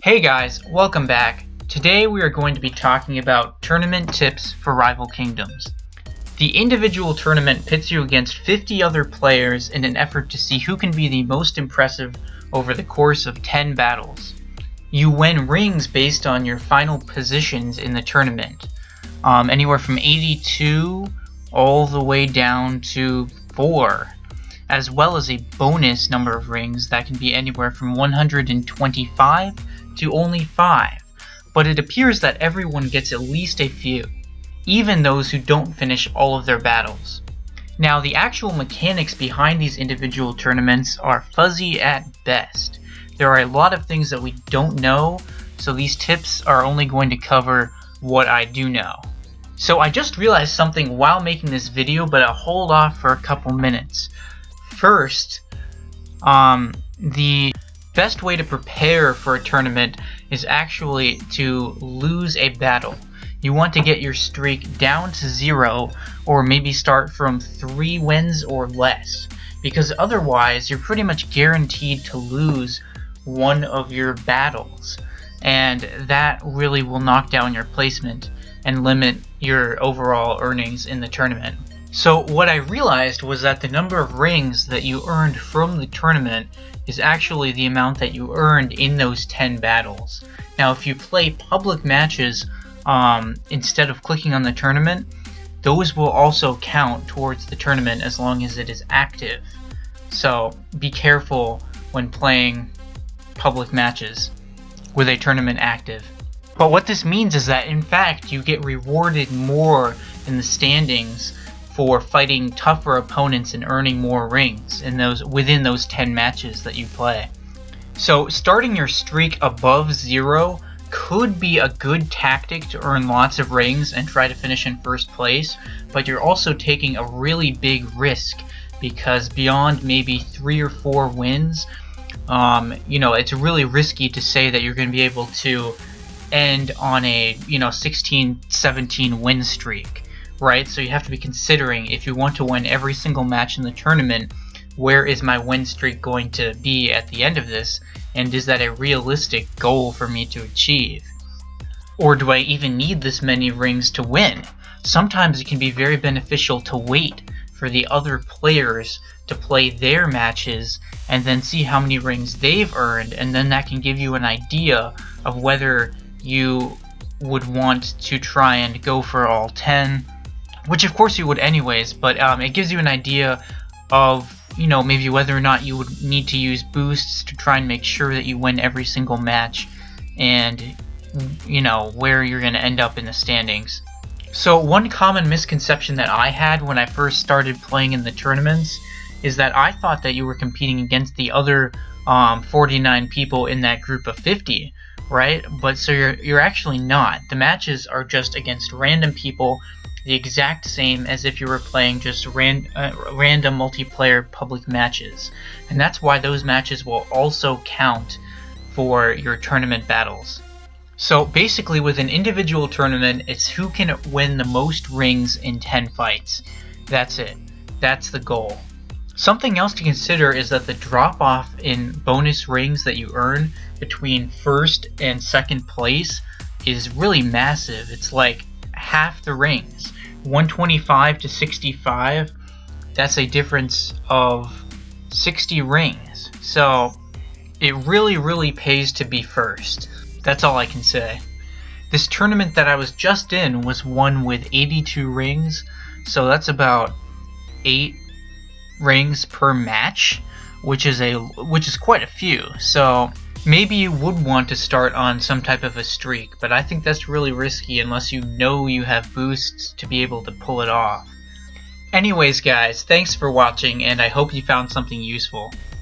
Hey guys, welcome back. Today we are going to be talking about tournament tips for rival kingdoms. The individual tournament pits you against 50 other players in an effort to see who can be the most impressive over the course of 10 battles. You win rings based on your final positions in the tournament, anywhere from 82 all the way down to 4, as well as a bonus number of rings that can be anywhere from 125 to only 5, but it appears that everyone gets at least a few, even those who don't finish all of their battles. Now, the actual mechanics behind these individual tournaments are fuzzy at best. There are a lot of things that we don't know, so these tips are only going to cover what I do know. So I just realized something while making this video, but I'll hold off for a couple minutes. First, the best way to prepare for a tournament is actually to lose a battle. You want to get your streak down to 0, or maybe start from 3 wins or less, because otherwise you're pretty much guaranteed to lose one of your battles, and that really will knock down your placement and limit your overall earnings in the tournament. So what I realized was that the number of rings that you earned from the tournament is actually the amount that you earned in those 10 battles. Now, if you play public matches instead of clicking on the tournament, those will also count towards the tournament as long as it is active. So be careful when playing public matches with a tournament active. But what this means is that in fact you get rewarded more in the standings for fighting tougher opponents and earning more rings within those 10 matches that you play. So starting your streak above 0 could be a good tactic to earn lots of rings and try to finish in first place, but you're also taking a really big risk, because beyond maybe 3 or 4 wins, it's really risky to say that you're going to be able to end on a 16-17 win streak. Right, so you have to be considering, if you want to win every single match in the tournament, where is my win streak going to be at the end of this, and is that a realistic goal for me to achieve? Or do I even need this many rings to win? Sometimes it can be very beneficial to wait for the other players to play their matches and then see how many rings they've earned, and then that can give you an idea of whether you would want to try and go for all 10, which of course you would anyways, but it gives you an idea of, maybe whether or not you would need to use boosts to try and make sure that you win every single match, and, where you're going to end up in the standings. So one common misconception that I had when I first started playing in the tournaments is that I thought that you were competing against the other 49 people in that group of 50, right? But so you're actually not. The matches are just against random people, the exact same as if you were playing just random multiplayer public matches. And that's why those matches will also count for your tournament battles. So basically, with an individual tournament, it's who can win the most rings in 10 fights. That's it. That's the goal. Something else to consider is that the drop-off in bonus rings that you earn between first and second place is really massive. It's like half the rings. 125 to 65, that's a difference of 60 rings. So it really pays to be first. That's all I can say. This tournament that I was just in was won with 82 rings, so that's about 8 rings per match, which is quite a few. So maybe you would want to start on some type of a streak, but I think that's really risky unless you know you have boosts to be able to pull it off. Anyways guys, thanks for watching, and I hope you found something useful.